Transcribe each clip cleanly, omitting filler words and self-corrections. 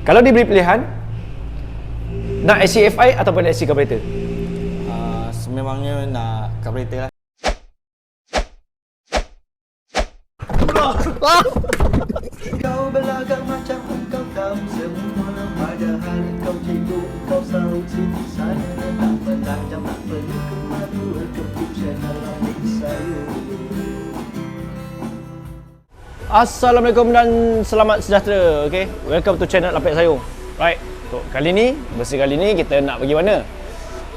Kalau diberi pilihan, nak SCFI ataupun SC carburetor? Sememangnya nak carburetor lah. Kau belagak macam engkau tahu semua, padahal engkau cikgu, engkau sahut sini sana. Tak pelajang, tak perlu kemadu, kepuk channel ambil saya. Assalamualaikum dan selamat sejahtera. Okay, welcome to channel Lapik Sayur. Right, untuk kali ni, versi kali ni kita nak pergi mana?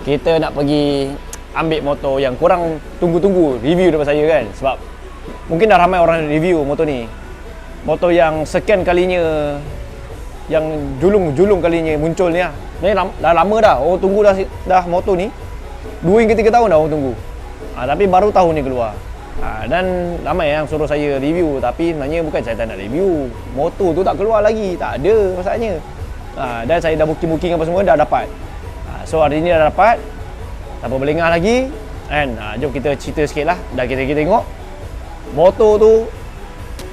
Kita nak pergi ambil motor yang korang tunggu-tunggu review daripada saya kan. Sebab mungkin dah ramai orang review motor ni. Motor yang sekian kalinya, yang julung kalinya muncul ni lah. Ni dah lama dah, orang tunggu dah motor ni 2 hingga 3 tahun dah orang tunggu. Tapi baru tahun ni keluar. Dan ramai yang suruh saya review, tapi sebenarnya bukan saya tak nak review, motor tu tak keluar lagi, tak ada masalahnya. Dan saya dah booking apa semua dah dapat. So hari ni dah dapat, tak apa berlengah lagi kan. Jom kita cerita sikit lah. Dan kita tengok motor tu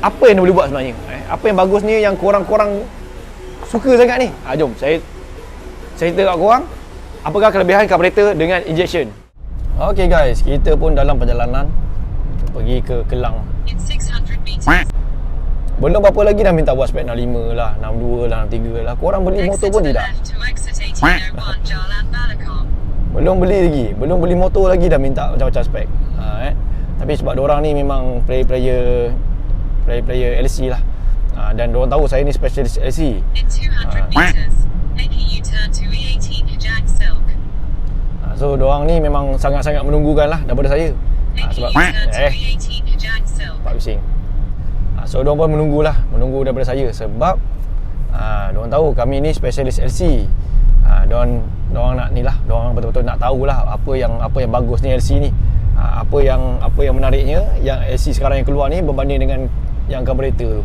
apa yang dia boleh buat sebenarnya, apa yang bagus ni yang korang suka sangat ni. Jom saya cerita kat korang apakah kelebihan carburetor dengan injection. Okay guys, kita pun dalam perjalanan pergi ke Kelang. Belum berapa lagi dah minta buat spek 65 lah, 62 lah, 63 lah. Korang beli motor pun tidak. Belum beli motor lagi dah minta macam-macam spek. Tapi sebab diorang ni memang player LC lah. Dan diorang tahu saya ni specialist LC. So diorang ni memang sangat-sangat menunggukan lah daripada saya. Sebab Pak Bising. So diorang pun menunggu daripada saya sebab diorang tahu kami ni specialist LC. Diorang nak ni lah, diorang betul-betul nak tahulah apa yang bagus ni LC ni. Apa yang menariknya yang LC sekarang yang keluar ni berbanding dengan yang carburetor tu.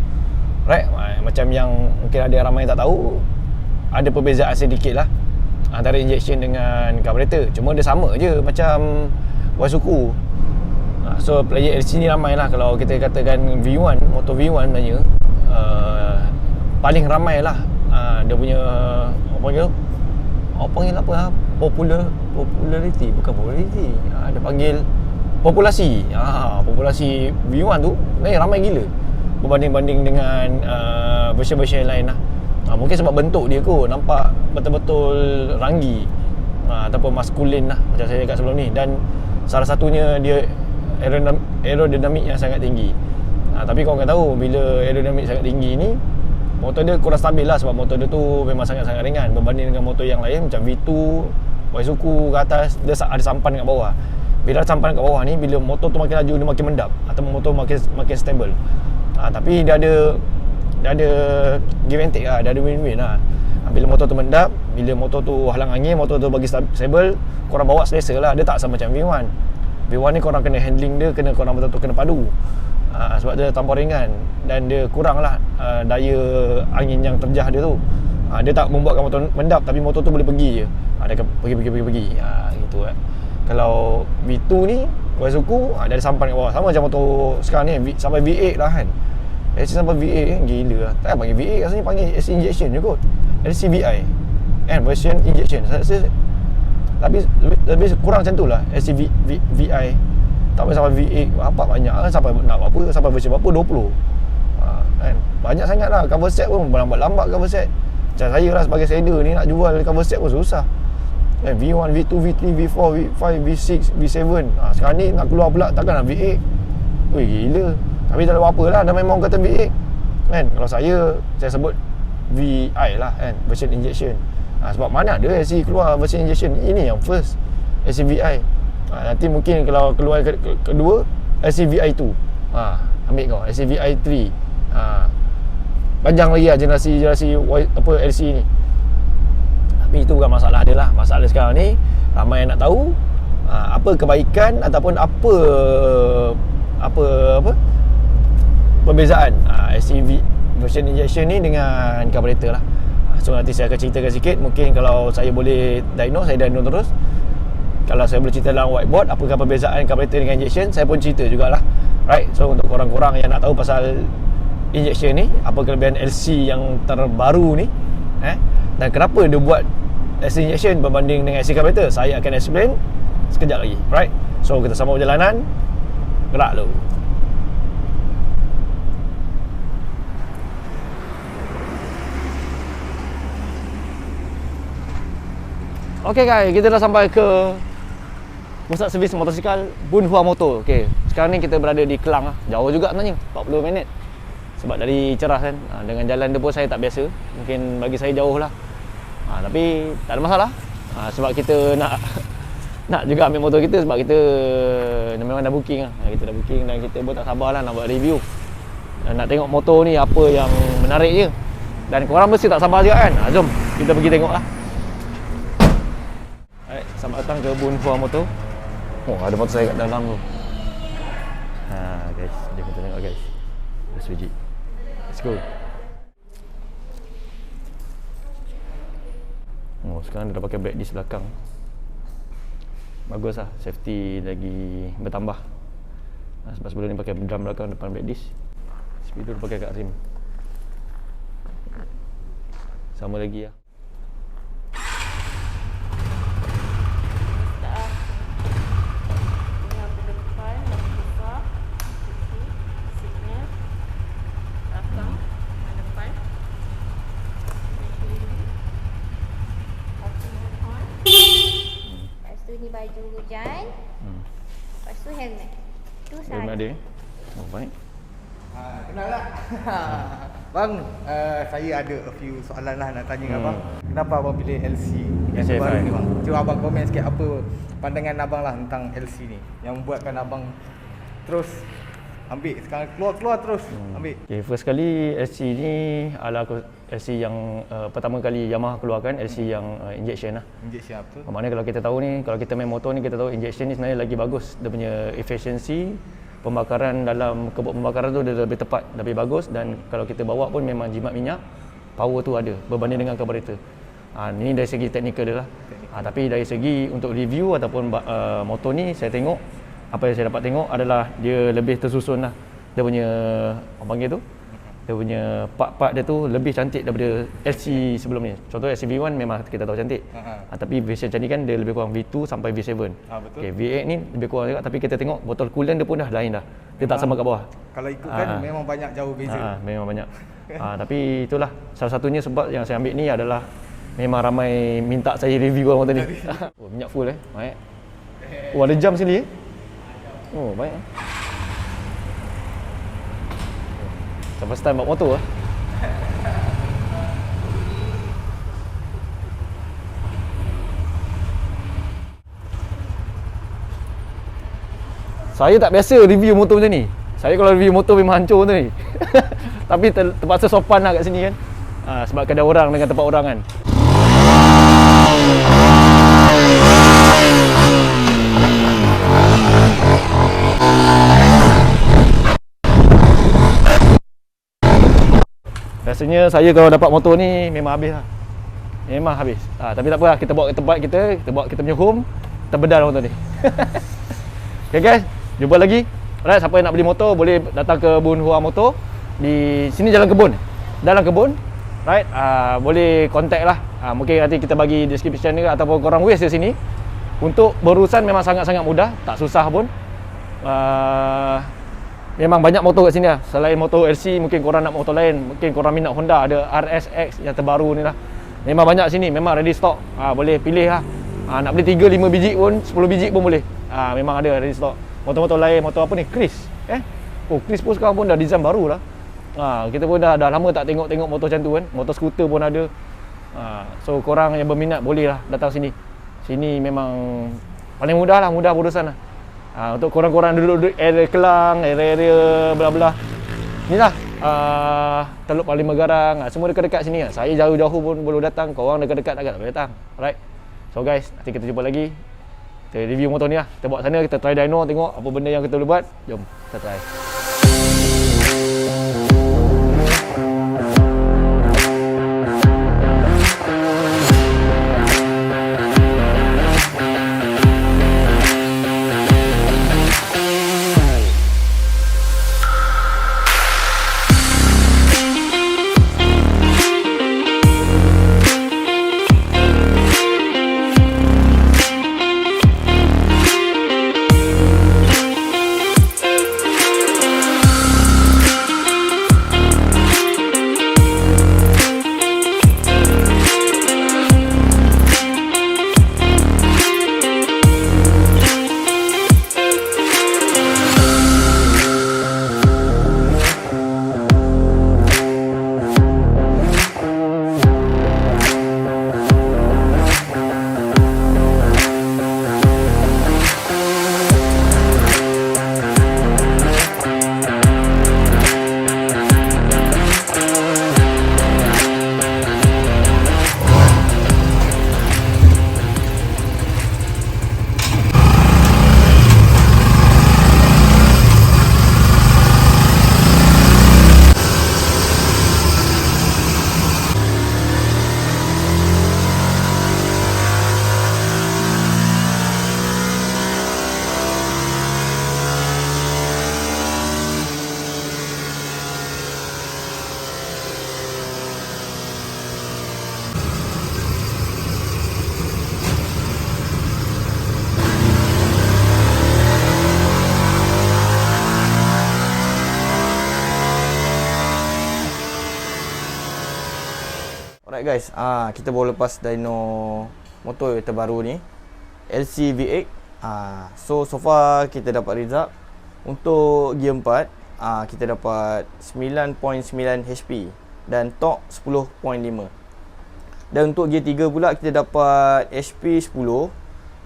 Right? Macam yang mungkin ada ramai yang tak tahu, ada perbezaan sedikit lah antara injection dengan carburetor. Cuma dia sama je macam Wasuku. So player LC ni ramai lah. Kalau kita katakan V1, motor V1 sebenarnya paling ramai lah. Dia punya apa panggil popularity, bukan popularity, dia panggil populasi. Populasi V1 tu ramai gila berbanding dengan version-version lain lah. Mungkin sebab bentuk dia kot nampak betul-betul ranggi ataupun maskulin lah macam saya cakap sebelum ni. Dan salah satunya dia aerodinamik yang sangat tinggi. Tapi korang kan tahu bila aerodinamik sangat tinggi ni, motor dia kurang stabil lah. Sebab motor dia tu memang sangat-sangat ringan berbanding dengan motor yang lain macam V2, Waizuku ke atas, dia ada sampan kat bawah. Bila sampan kat bawah ni, bila motor tu makin laju dia makin mendap atau motor makin stable. Tapi dia ada give and take lah, dia ada win-win lah. Bila motor tu mendap, bila motor tu halang angin, motor tu bagi stable, korang bawa selesa lah. Dia tak sama macam V1. V1 ni korang kena handling dia, korang betul-betul kena padu. Sebab dia tanpa ringan dan dia kurang lah daya angin yang terjah dia tu. Dia tak membuatkan motor mendap, tapi motor tu boleh pergi je. Dia pergi gitu kan. Kalau V2 ni Waizuku, dia ada sampan kat bawah. Sama macam motor sekarang ni sampai V8 lah kan. LC sampai V8 kan, gila lah. Tak panggil V8, rasanya panggil LC injection je kot. LCVI kan, version injection. Tapi lebih kurang macam tu lah. LCVI tak sampai V8 apa banyak kan, sampai nak apa, sampai version berapa, 20 kan. Banyak sangat lah. Cover set pun lambat cover set. Macam saya lah sebagai trader ni, nak jual cover set pun susah kan. V1, V2, V3, V4, V5, V6, V7. Sekarang ni nak keluar pula, takkan nak V8. Weh gila. Tapi tak ada apa lah, dah memang kata V8 kan. Kalau saya sebut VI lah kan, version injection. Sebab mana ada LC keluar version injection. Ini yang first LCVI. Nanti mungkin kalau keluar kedua LCVI2, ambil kau LCVI3. Panjang lagi lah generasi apa LC ni. Tapi itu bukan masalah dia lah. Masalah sekarang ni ramai yang nak tahu apa kebaikan ataupun apa perbezaan SCV version injection ni dengan carburetor lah. So nanti saya akan ceritakan sikit. Mungkin kalau saya boleh diagnose, saya diagnose terus. Kalau saya boleh cerita dalam whiteboard apakah perbezaan carburetor dengan injection, saya pun cerita jugalah. Right, so untuk korang-korang yang nak tahu pasal injection ni, apa kelebihan LC yang terbaru ni, Dan kenapa dia buat LC injection berbanding dengan LC carburetor, saya akan explain sekejap lagi. Right, so kita sambung perjalanan. Gerak dulu. Okay guys, kita dah sampai ke pusat servis motosikal Bunhua Motor. Okay, sekarang ni kita berada di Kelang. Jauh juga sebenarnya, 40 minit. Sebab dari Ceras kan, dengan jalan dia pun saya tak biasa. Mungkin bagi saya jauh lah, tapi tak ada masalah. Sebab kita nak juga ambil motor kita, sebab kita memang dah booking lah. Kita dah booking dan kita pun tak sabar lah nak buat review dan nak tengok motor ni apa yang menarik je. Dan korang mesti tak sabar juga kan. Jom kita pergi tengok lah. Alright, selamat datang ke Bunhua Motor. Oh, ada motor saya kat dalam tu. Guys, jom kita tengok guys. SVG. Let's go. Oh, sekarang dia dah pakai brake disc belakang. Bagus lah, safety lagi bertambah. Sebab sebelum ni pakai drum belakang depan brake disc. Speedo dia pakai kat rim. Sama lagi lah. Ni baju hujan. Lepas tu helmet. Tu sahaja. Helmet dia. Oh, baik. Kenal tak? Bang, saya ada a few soalan lah nak tanya dengan abang. Kenapa abang pilih LC yang SFI. terbaru ni bang? Cuba abang komen sikit apa pandangan abang lah tentang LC ni yang membuatkan abang terus ambil, sekarang keluar terus ambil. Okay, first kali LC ni adalah LC yang pertama kali Yamaha keluarkan, LC yang injection lah. Injection apa tu? Maknanya kalau kita tahu ni, kalau kita main motor ni, kita tahu injection ni sebenarnya lagi bagus. Dia punya efficiency pembakaran dalam kebut pembakaran tu dia lebih tepat, lebih bagus. Dan kalau kita bawa pun memang jimat minyak, power tu ada berbanding dengan carburetor. Ni dari segi teknikal dia lah. Tapi dari segi untuk review ataupun motor ni, saya tengok apa yang saya dapat tengok adalah dia lebih tersusun lah. Dia punya, apa panggil tu, dia punya part-part dia tu lebih cantik daripada LC sebelum ni. Contoh LC V1 memang kita tahu cantik. Tapi version cantik kan dia lebih kurang V2 sampai V7. Betul. Okay, V8 ni lebih kurang juga, tapi kita tengok botol coolant dia pun dah lain dah. Dia tak sama kat bawah. Kalau ikutkan memang banyak jauh beza. Memang banyak. Tapi itulah salah satunya sebab yang saya ambil ni adalah memang ramai minta saya review motor ni. Oh, minyak full baik. Oh, ada jam sini Oh, baik. Sampai start bawa motor Saya tak biasa review motor macam ni. Saya kalau review motor memang hancur tu ni. Tapi terpaksa sopan lah kat sini kan. Sebab ada orang dengan tempat orang kan. Rasanya saya kalau dapat motor ni memang habis lah. Memang habis. Tapi tak apa lah, kita bawa ke tempat kita bawa kita punya home, kita bedal motor ni. Okay guys, jumpa lagi. Alright, siapa yang nak beli motor boleh datang ke Bunhua Motor. Di sini jalan kebun. Dalam kebun. Right, boleh contact lah. Mungkin nanti kita bagi description ni ataupun korang waste di sini. Untuk berurusan memang sangat-sangat mudah, tak susah pun. Memang banyak motor kat sini lah. Selain motor LC, mungkin korang nak motor lain. Mungkin korang minat Honda, ada RSX yang terbaru ni lah. Memang banyak sini, memang ready stock. Boleh pilih lah. Nak beli 3-5 biji pun, 10 biji pun boleh. Memang ada ready stock. Motor-motor lain, motor apa ni? Chris. Oh, Chris pun sekarang pun dah design baru lah. Kita pun dah lama tak tengok motor macam tu kan. Motor skuter pun ada. So korang yang berminat boleh lah datang sini. Sini memang paling mudah berurusan lah. Untuk korang-korang duduk area Kelang, area bla-bla. Inilah Teluk Parlimen Garang, semua dekat-dekat sini lah. Saya jauh-jauh pun boleh datang, korang dekat-dekat agak boleh datang. Alright. So guys, nanti kita jumpa lagi. Kita review motor ni lah. Kita bawa sana, kita try dyno, tengok apa benda yang kita boleh buat. Jom, kita try. Alright guys, kita baru lepas dyno motor terbaru ni, LC V8. So far kita dapat result. Untuk gear 4, kita dapat 9.9 HP dan torque 10.5. Dan untuk gear 3 pula kita dapat HP 10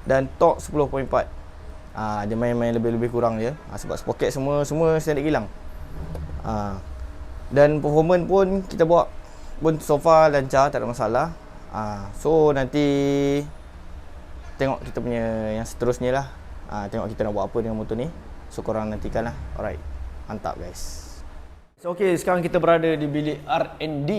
dan torque 10.4. Dia main-main lebih kurang je. Sebab sprocket semua standard kilang. Dan performance pun kita buat pun so far lancar, tak ada masalah. So nanti tengok kita punya yang seterusnya lah. Tengok kita nak buat apa dengan motor ni. So korang nantikan lah. Alright, mantap guys. So okay, sekarang kita berada di bilik R&D.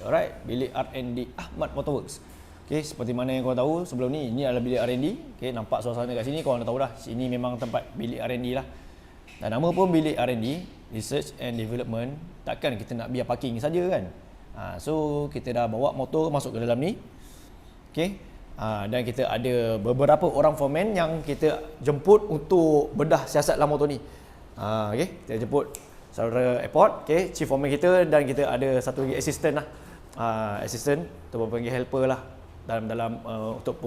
Alright, bilik R&D Ahmad Motorworks. Okay, seperti mana yang korang tahu sebelum ni, ini adalah bilik R&D. Okay, nampak suasana kat sini, korang dah tahu dah. Sini memang tempat bilik R&D lah. Dan nama pun bilik R&D, Research and Development. Takkan kita nak biar parking saja kan? So kita dah bawa motor masuk ke dalam ni. Okay. Dan kita ada beberapa orang foreman yang kita jemput untuk bedah siasat dalam motor ni. Okay. Kita jemput saudara airport, okay, chief foreman kita, dan kita ada satu lagi assistant lah. Assistant atau panggil helper lah dalam untuk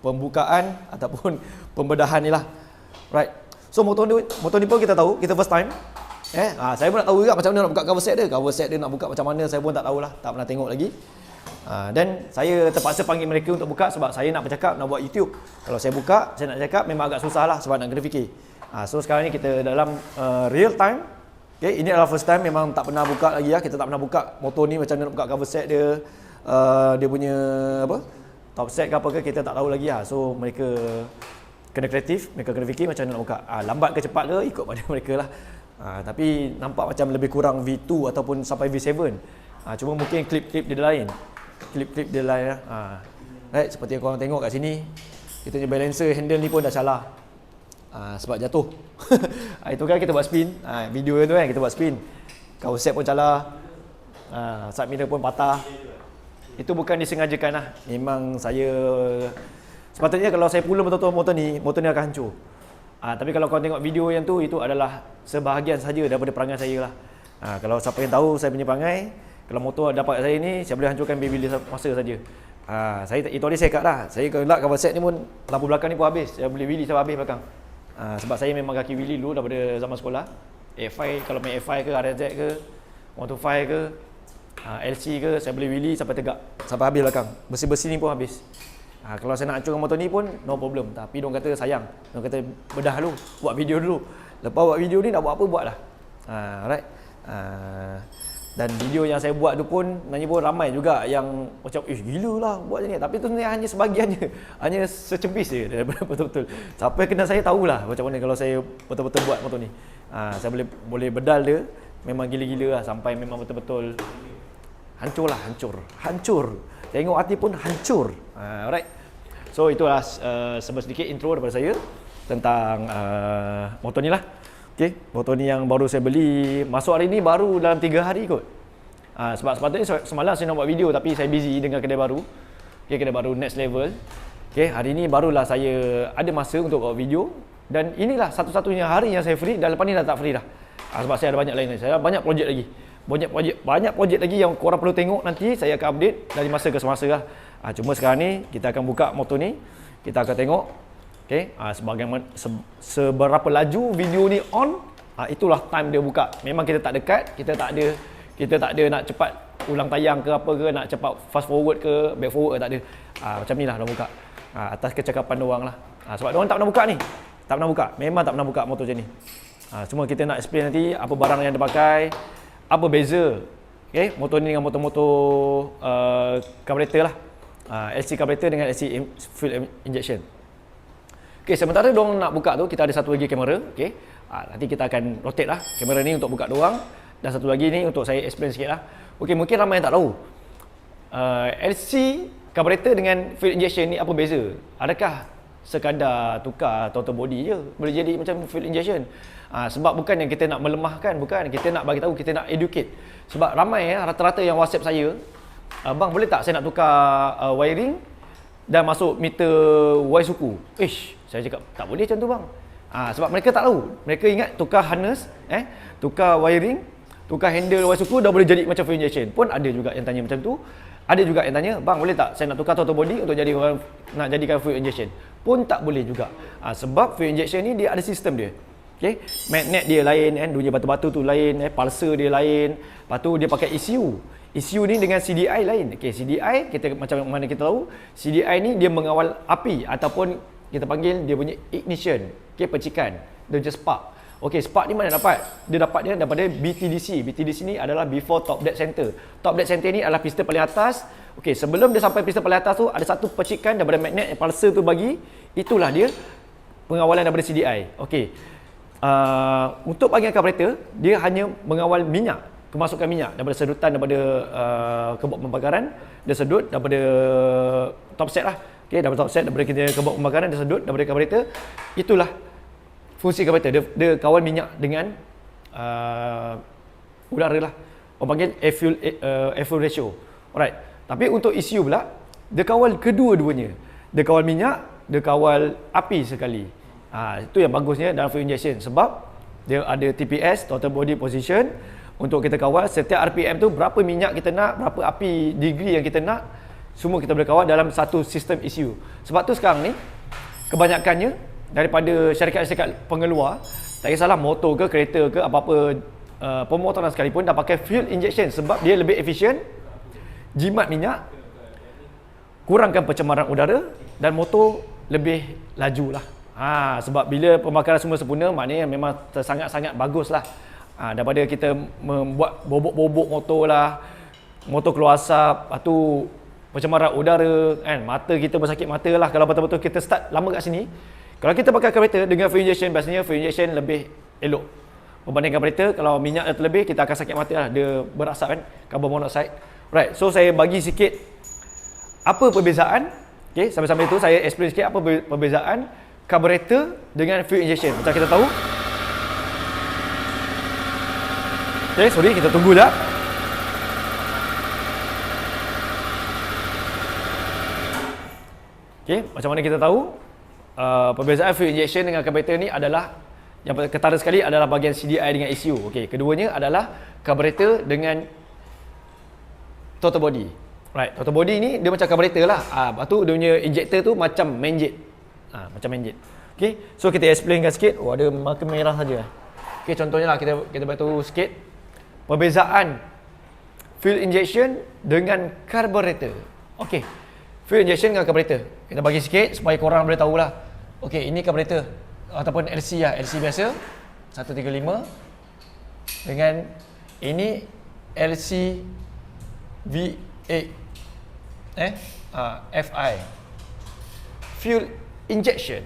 pembukaan ataupun pembedahan ni lah. Right. So motor ni pun kita tahu, kita first time. Saya pun nak tahu juga macam mana nak buka cover set dia. Cover set dia nak buka macam mana saya pun tak tahulah, tak pernah tengok lagi. Dan saya terpaksa panggil mereka untuk buka sebab saya nak bercakap, nak buat YouTube. Kalau saya buka, saya nak cakap memang agak susah lah sebab nak kena fikir. So sekarang ni kita dalam real time. Okay, ini adalah first time, memang tak pernah buka lagi lah. Kita tak pernah buka motor ni macam mana nak buka cover set dia. Dia punya apa, top set ke apa ke, kita tak tahu lagi lah. So mereka kena kreatif, mereka kena fikir macam mana nak buka. Lambat ke cepat ke ikut pada mereka lah. Tapi nampak macam lebih kurang V2 ataupun sampai V7. Cuma mungkin klip-klip dia lain. Klip-klip dia lain lah. Right, seperti yang korang tengok kat sini, kita punya balancer handle ni pun dah salah. Sebab jatuh. Itu kan kita buat spin. Video tu kan kita buat spin. Cover set pun salah. Side mirror pun patah. Itu bukan disengajakan lah. Memang saya, sepatutnya kalau saya pulang betul-betul motor ni akan hancur. Tapi kalau kau tengok video yang tu, itu adalah sebahagian saja daripada perangai saya lah. Kalau siapa yang tahu saya punya perangai, kalau motor dapat saya ni, saya boleh hancurkan bila masa saja. Itu tadi saya kat dah. Saya kelak cover set ni pun, lampu belakang ni pun habis. Saya boleh wheelie sampai habis belakang. Sebab saya memang kaki wheelie dulu daripada zaman sekolah. AFI, kalau main AFI ke, RZ ke, 125 ke, LC ke, saya boleh wheelie sampai tegak, sampai habis belakang. Bersih-bersih ni pun habis. Kalau saya nak hancurkan motor ni pun no problem. Tapi diorang kata sayang, diorang kata bedah dulu, buat video dulu. Lepas buat video ni nak buat apa, buatlah. Alright. Dan video yang saya buat tu pun nanya pun ramai juga yang macam gila lah buat macam ni. Tapi tu sebenarnya hanya sebahagian je. Hanya secepis je daripada betul-betul. Siapa yang kenal saya tahulah macam mana kalau saya betul-betul buat motor ni. Saya boleh bedal dia memang gila-gila lah, sampai memang betul-betul hancur lah, hancur. Tengok hati pun hancur. Alright. So itulah sedikit intro daripada saya tentang motor ni lah. Okay, motor ni yang baru saya beli, masuk hari ni baru dalam 3 hari kot. Sebab sepatutnya semalam saya nak buat video tapi saya busy dengan kedai baru. Okay, kedai baru next level. Okay, hari ni barulah saya ada masa untuk buat video. Dan inilah satu-satunya hari yang saya free, dan lepas ni dah tak free dah. Sebab saya ada banyak lain lagi. Saya ada banyak projek lagi. Banyak projek lagi yang korang perlu tengok nanti. Saya akan update dari masa ke semasa lah. Cuma sekarang ni kita akan buka motor ni. Kita akan tengok. Okay, seberapa laju video ni on, itulah time dia buka. Memang kita tak dekat, kita tak ada nak cepat ulang tayang ke apa ke, nak cepat fast forward ke back forward ke, tak ada. Macam ni lah dia buka. Atas kecakapan diorang lah. Sebab diorang tak pernah buka ni. Tak pernah buka. Memang tak pernah buka motor macam ni. Cuma kita nak explain nanti apa barang yang dia pakai, apa beza okay, motor ni dengan motor-motor carburetor lah. LC carburetor dengan LC fuel injection. Okay, sementara diorang nak buka tu, kita ada satu lagi kamera. Okay. Nanti kita akan rotate lah kamera ni untuk buka diorang. Dan satu lagi ni untuk saya explain sikit lah. Okay, mungkin ramai yang tak tahu LC carburetor dengan fuel injection ni apa beza. Adakah sekadar tukar throttle body je boleh jadi macam fuel injection? Sebab bukan yang kita nak melemahkan, bukan. Kita nak bagi tahu, kita nak educate. Sebab ramai rata-rata yang WhatsApp saya, bang boleh tak saya nak tukar wiring dan masuk meter Y suku. Saya cakap tak boleh macam tu bang. Sebab mereka tak tahu. Mereka ingat tukar harness, tukar wiring, tukar handle Y suku dah boleh jadi macam fuel injection. Pun ada juga yang tanya macam tu. Ada juga yang tanya, bang boleh tak saya nak tukar throttle body untuk nak jadikan fuel injection? Pun tak boleh juga. Sebab fuel injection ni dia ada sistem dia. Okay, magnet dia lain kan, dunia batu-batu tu lain, pulsar dia lain. Lepas tu dia pakai ECU. ECU ni dengan CDI lain. Okay, CDI kita macam mana kita tahu, CDI ni dia mengawal api ataupun kita panggil dia punya ignition. Okay, percikan. Dia just spark. Okey, spark ni mana dapat? Dia dapatnya daripada BTDC. BTDC ni adalah before top dead center. Top dead center ni adalah piston paling atas. Okey, sebelum dia sampai piston paling atas tu ada satu percikan daripada magnet yang pulsar tu bagi. Itulah dia pengawalan daripada CDI. Okey. Untuk bahagian karburator, dia hanya mengawal minyak, kemasukan minyak daripada sedutan daripada kebok pembakaran, dia sedut daripada top set lah. Okey, daripada top set daripada kebok pembakaran dia sedut daripada karburator. Itulah fungsi karburator, dia kawal minyak dengan udara lah. Orang panggil air fuel ratio. Alright. Tapi untuk ECU pula, dia kawal kedua-duanya. Dia kawal minyak, dia kawal api sekali. Itu yang bagusnya dalam fuel injection sebab dia ada TPS, total body position, untuk kita kawal setiap RPM tu berapa minyak kita nak, berapa api degree yang kita nak, semua kita boleh kawal dalam satu sistem ECU. Sebab tu sekarang ni kebanyakannya daripada syarikat-syarikat pengeluar, tak kisahlah motor ke kereta ke apa-apa pemotoran sekalipun, dah pakai fuel injection sebab dia lebih efisien, jimat minyak, kurangkan pencemaran udara dan motor lebih laju lah. Sebab bila pembakaran semua sempurna, maknanya memang sangat-sangat bagus lah. Daripada kita membuat bobok-bobok motor lah, motor keluar asap, lepas tu pencemaran udara kan, mata kita bersakit mata lah kalau betul-betul kita start lama kat sini. Kalau kita pakai karburator dengan fuel injection, biasanya fuel injection lebih elok berbanding karburator. Kalau minyak dah terlebih, kita akan sakit mata lah, dia berasap kan, carbon monoxide. Right, so saya bagi sikit apa perbezaan. Okay, sambil-sambil itu saya explain sikit apa perbezaan karburator dengan fuel injection. Macam kita tahu. Okay, sorry, kita tunggu sekejap. Okay, macam mana kita tahu? Perbezaan fuel injection dengan karburator ni adalah, yang ketara sekali adalah bahagian CDI dengan ECU. Okey, keduanya adalah karburator dengan throttle body. Right, throttle body ni dia macam karburator lah. Lepas tu dia punya injector tu macam main jet. Macam main jet. Okey, so kita explainkan sikit. Ada marker merah saja. Okey, contohnya lah kita beritahu sikit perbezaan fuel injection dengan karburator. Okey, fuel injection dengan karburator kita bagi sikit supaya korang boleh tahulah. Okey, ini karburator ataupun LC lah, LC biasa 135 dengan ini LC V8 FI fuel injection,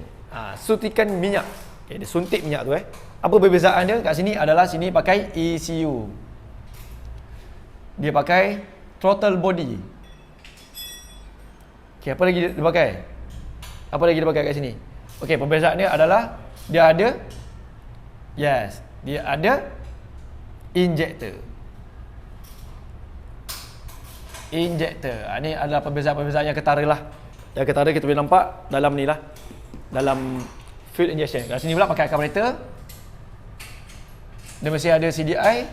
suntikan minyak. Okey, dia suntik minyak tu Apa perbezaan dia? Kat sini adalah sini pakai ECU, dia pakai throttle body. Okey, apa lagi dia pakai? Apa lagi dia pakai kat sini? Okey, perbezaan dia adalah dia ada injector. Ini adalah perbezaan-perbezaan yang ketara lah. Yang ketara kita boleh nampak dalam ni lah, dalam fuel injection. Kat sini pula pakai karburator. Dia mesti ada CDI.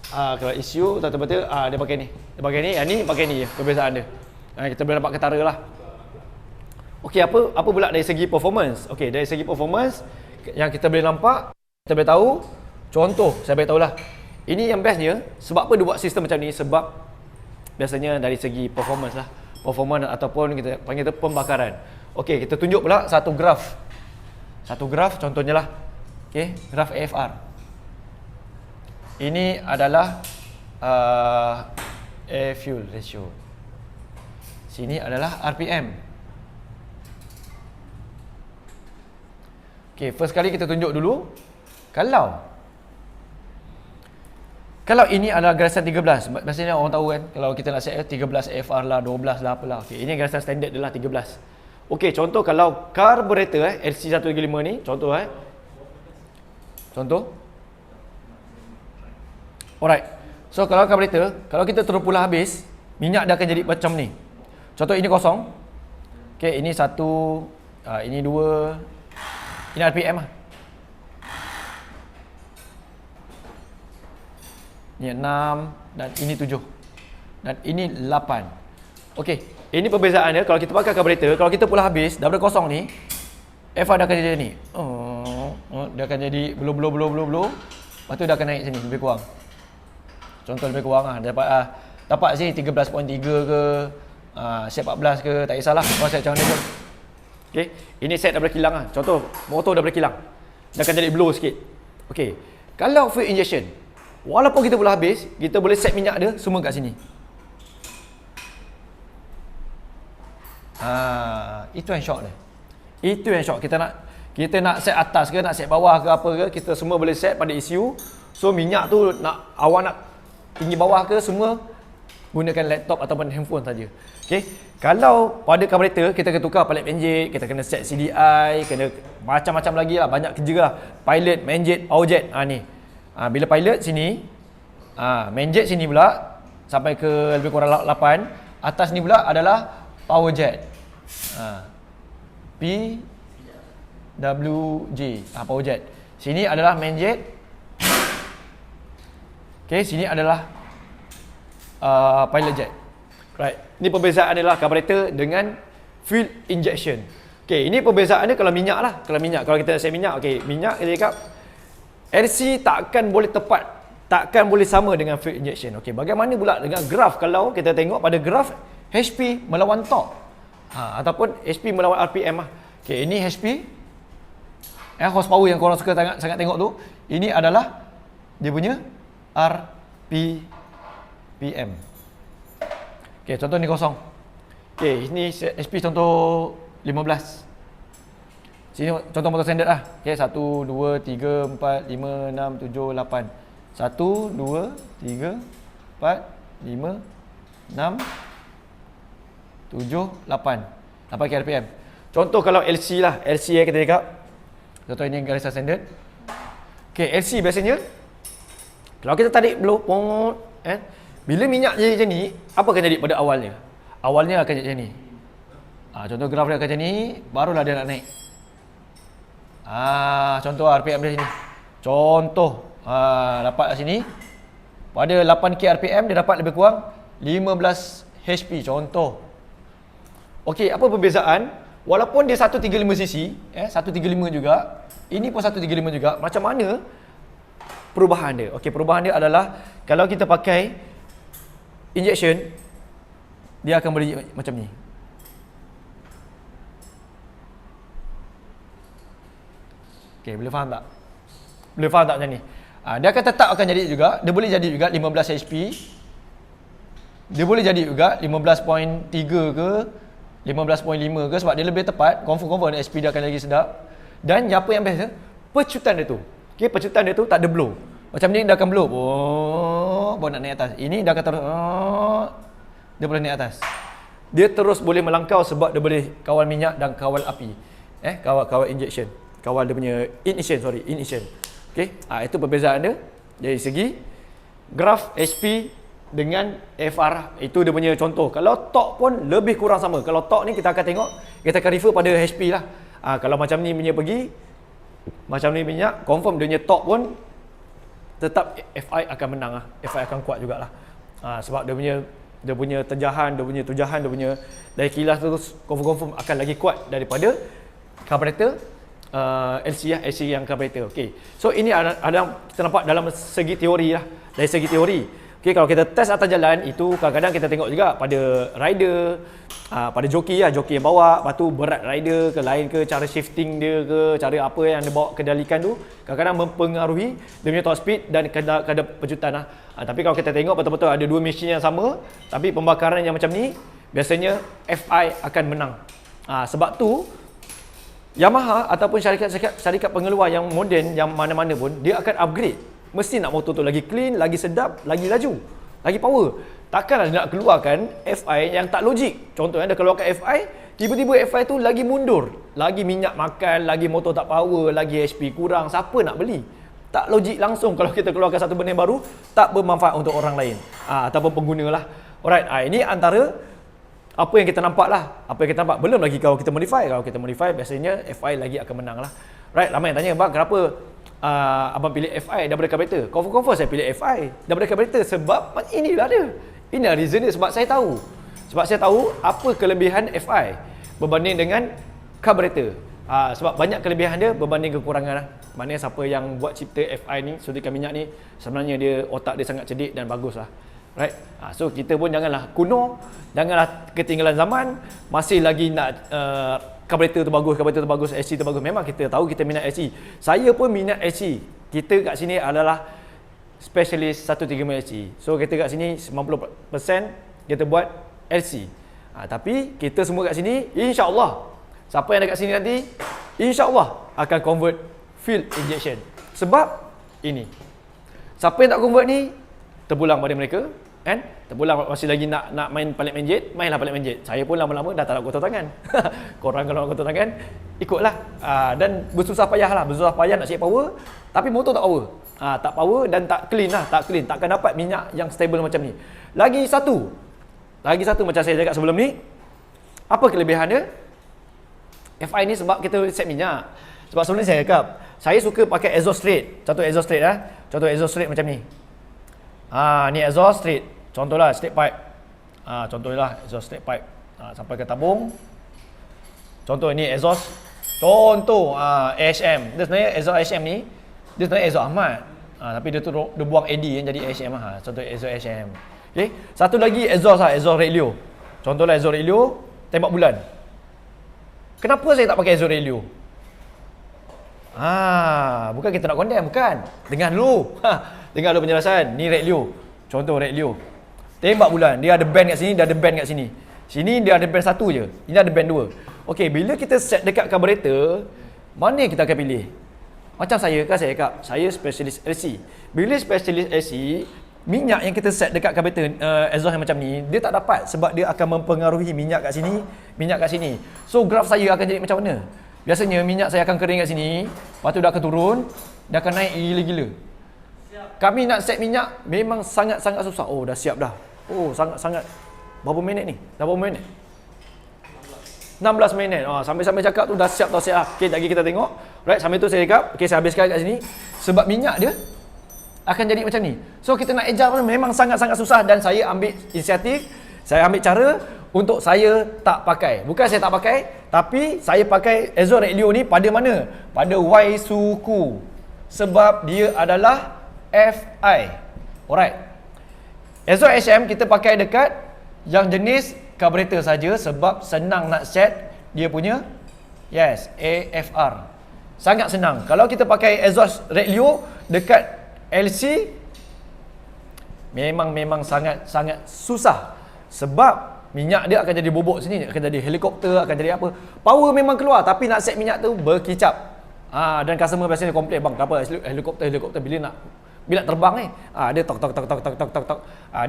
Kalau ECU betul-betul dia pakai ni. Dia pakai ni, yang ni pakai ni je perbezaan dia. Kita boleh nampak ketara lah. Okey, apa pula dari segi performance? Okey, dari segi performance yang kita boleh nampak, kita boleh tahu, contoh saya boleh tahulah. Ini yang bestnya, sebab apa dia buat sistem macam ni? Sebab biasanya dari segi performance lah. Performance ataupun kita panggil tu pembakaran. Okey, kita tunjuk pula satu graf. Satu graf contohnya lah. Okey, graf AFR. Ini adalah air fuel ratio. Sini adalah RPM. Okay, first kali kita tunjuk dulu. Kalau ini adalah garisan 13, biasanya orang tahu kan, kalau kita nak set 13 AFR lah, 12 lah, apalah. Okay, ini garisan standard dia lah 13. Okay, contoh kalau karburator LC135 ni, contoh contoh. Alright. So kalau karburator, kalau kita terus pula habis, minyak dia akan jadi macam ni. Contoh ini kosong. Okay, ini 1, ini 2. Ini RPM lah. Ini 6 dan ini 7. dan ini 8. Okey, ini perbezaan dia. Kalau kita pakai karburator, kalau kita pula habis daripada kosong ni, FI dah akan jadi ni. Dia akan jadi blow. Lepas tu dia akan naik sini lebih kurang. Contoh lebih kurang dapat sini 13.3 ke, set 14 ke, tak kisahlah. Kau set macam mana pun. Okey, ini set daripada kilang lah. Contoh motor daripada kilang. Dia akan jadi blow sikit. Okey. Kalau fuel injection, walaupun kita pula habis, kita boleh set minyak dia semua kat sini. Itu yang shock dia. Itu yang shock. Kita nak set atas ke, nak set bawah ke apa ke, kita semua boleh set pada ECU. So minyak tu awak nak tinggi bawah ke, semua gunakan laptop ataupun handphone saja. Okey. Kalau pada karburator kita kena tukar pilot manjet, kita kena set CDI, kena macam-macam lagi lah, banyak kerja lah. Pilot, manjet, power jet. Ni. Bila pilot sini, manjet sini pula sampai ke lebih kurang 8. Atas ni pula adalah power jet. PWJ, power jet. Sini adalah manjet. Okey, sini adalah pilot jet. Right. Ini perbezaan adalah karburator dengan fuel injection. Okey, ini perbezaan dia kalau minyak lah. Kalau kita nak set minyak, okey, minyak kita cakap LC takkan boleh tepat, takkan boleh sama dengan fuel injection. Okey, bagaimana pula dengan graf? Kalau kita tengok pada graf HP melawan torque, ataupun HP melawan RPM lah. Okey, ini HP, horsepower yang korang suka sangat tengok tu. Ini adalah dia punya RPM. Okey, contoh ni kosong. Okey, ini HP contoh 15. Sini contoh motor standard lah. Okey, 1 2 3 4 5 6 7 8. 1 2 3 4 5 6 7 8. 8 RPM. Contoh kalau LC lah, LC kita cakap. Contoh ini garisan standard. Okey, LC biasanya kalau kita tarik blow, bila minyak jadi macam ni, apa akan jadi pada awalnya? Awalnya akan jadi macam ni. Contoh graf dia akan macam ni, barulah dia nak naik. Contoh RPM dia sini. Contoh, dapat kat sini. Pada 8k RPM dia dapat lebih kurang 15 HP. Contoh. Okey, apa perbezaan? Walaupun dia 135cc, 135 juga, ini pun 135 juga, macam mana perubahan dia? Okey, perubahan dia adalah kalau kita pakai injection, dia akan bunyi macam ni. Okey, boleh faham tak? Boleh faham tak macam ni? Dia akan tetap akan jadi juga, dia boleh jadi juga 15 HP. Dia boleh jadi juga 15.3 ke 15.5 ke, sebab dia lebih tepat, confirm HP dia akan lagi sedap. Dan apa yang best, pecutan dia tu. Okey, pecutan dia tu tak ada blow. Macam ni dia akan blow. Baru nak naik atas. Ini dia akan terus dia boleh naik atas. Dia terus boleh melangkau sebab dia boleh kawal minyak dan kawal api. Kawal injection. Kawal dia punya ignition. Okey, itu perbezaan dia dari segi graf HP dengan FR. Itu dia punya contoh. Kalau torque pun lebih kurang sama. Kalau torque ni kita akan tengok, kita akan refer pada HP lah. Kalau macam ni punya pergi, macam ni minyak, confirm dia punya torque pun tetap FI akan menang lah. FI akan kuat jugalah. Sebab dia punya terjahan, dia punya tujahan, dia punya dari kilas tu confirm akan lagi kuat daripada karburator LC yang karburator. Okey. So ini ada kita nampak dalam segi teori lah. Dari segi teori. Okey, kalau kita test atas jalan, itu kadang-kadang kita tengok juga pada rider, pada joki yang bawa, lepas tu berat rider ke lain ke, cara shifting dia ke, cara apa yang dia bawa kendalikan tu kadang-kadang mempengaruhi dia punya top speed dan kadar pecutan lah. Tapi kalau kita tengok betul-betul ada dua mesin yang sama, tapi pembakaran yang macam ni, biasanya FI akan menang. Sebab tu Yamaha ataupun syarikat pengeluar yang moden, yang mana-mana pun, dia akan upgrade. Mesti nak motor tu lagi clean, lagi sedap, lagi laju, lagi power. Takkanlah dia nak keluarkan FI yang tak logik. Contohnya dia keluarkan FI, tiba-tiba FI tu lagi mundur, lagi minyak makan, lagi motor tak power, lagi HP kurang. Siapa nak beli? Tak logik langsung. Kalau kita keluarkan satu benda baru, tak bermanfaat untuk orang lain ataupun pengguna lah. Alright, ini antara apa yang kita nampak lah. Apa yang kita nampak. Belum lagi kalau kita modify. Kalau kita modify, biasanya FI lagi akan menang lah. Right, ramai yang tanya, bang, kenapa abang pilih FI daripada karburator? Confirm saya pilih FI daripada karburator sebab inilah dia. Ini reason dia, sebab saya tahu. Sebab saya tahu apa kelebihan FI berbanding dengan carburetor. Sebab banyak kelebihan dia berbanding kekurangan lah. Maknanya siapa yang buat cipta FI ni, suntikan minyak ni, sebenarnya dia otak dia sangat cerdik dan bagus lah. Right? So kita pun janganlah kuno, janganlah ketinggalan zaman, masih lagi nak carburetor tu bagus, AC tu bagus. Memang kita tahu kita minat AC. Saya pun minat AC. Kita kat sini adalah specialist 135 AC. So kita kat sini 90% kita buat LC. Tapi kita semua kat sini, insya-Allah, siapa yang dekat sini nanti, insya-Allah akan convert fuel injection. Sebab ini, siapa yang tak convert ni, terpulang pada mereka, kan? Terpulang masih lagi nak main palit main jet, mainlah palit main jet. Saya pun lama-lama dah tak nak kotor tangan. Korang kalau nak kotor tangan, ikutlah. Dan bersusah payah nak cek power, tapi motor tak power. Tak power dan tak clean lah, takkan dapat minyak yang stable macam ni. Lagi satu macam saya cakap sebelum ni, apa kelebihan dia? FI ni sebab kita set minyak. Sebab sebelum ni saya cakap, saya suka pakai exhaust straight. Contoh exhaust straight macam ni. Ni exhaust straight. Contohlah straight pipe. Exhaust straight pipe. Sampai ke tabung. Contoh ni exhaust. Contoh AHM. Dia sebenarnya exhaust AHM ni, dia sebenarnya exhaust Ahmad. Tapi dia tu dia buang AD yang jadi AHM lah. Contoh exhaust AHM. Okay. Satu lagi exhaust exhaust Relio. Contohlah exhaust Relio tembak bulan. Kenapa saya tak pakai exhaust Relio? Bukan kita nak condemn, bukan. Dengar dulu. Dengar dulu penjelasan. Ni Relio. Contoh Relio. Tembak bulan, dia ada band kat sini, dia ada band kat sini. Sini dia ada band satu je. Ini ada band dua. Okey, bila kita set dekat carburetor, mana kita akan pilih? Macam saya cakap, saya specialist LC. Bila specialist LC, minyak yang kita set dekat carburetor exhaust yang macam ni, dia tak dapat sebab dia akan mempengaruhi minyak kat sini, minyak kat sini. So graf saya akan jadi macam mana? Biasanya minyak saya akan kering kat sini, lepas tu dia akan turun, dia akan naik gila-gila. Kami nak set minyak memang sangat-sangat susah. Oh, dah siap dah. Oh, sangat-sangat. Berapa minit ni? Dah berapa minit? 16 minit. Sampai-sampai cakap tu dah siap. Okey, lagi kita tengok. Right, sambil tu saya cakap, okey, saya habiskan kat sini. Sebab minyak dia akan jadi macam ni. So kita nak adjust memang sangat-sangat susah dan saya ambil inisiatif, saya ambil cara untuk saya tak pakai. Bukan saya tak pakai, tapi saya pakai exhaust Relio ni pada mana? Pada Waisuku. Sebab dia adalah FI. Alright. Exhaust HM kita pakai dekat yang jenis carburetor saja sebab senang nak set dia punya AFR. Sangat senang. Kalau kita pakai exhaust Relio dekat LC memang sangat susah sebab minyak dia akan jadi bobok sini, akan jadi helikopter, akan jadi apa. Power memang keluar tapi nak set minyak tu berkicap. Dan customer biasanya komplain, bang, kenapa helikopter bila terbang ni, dia tok.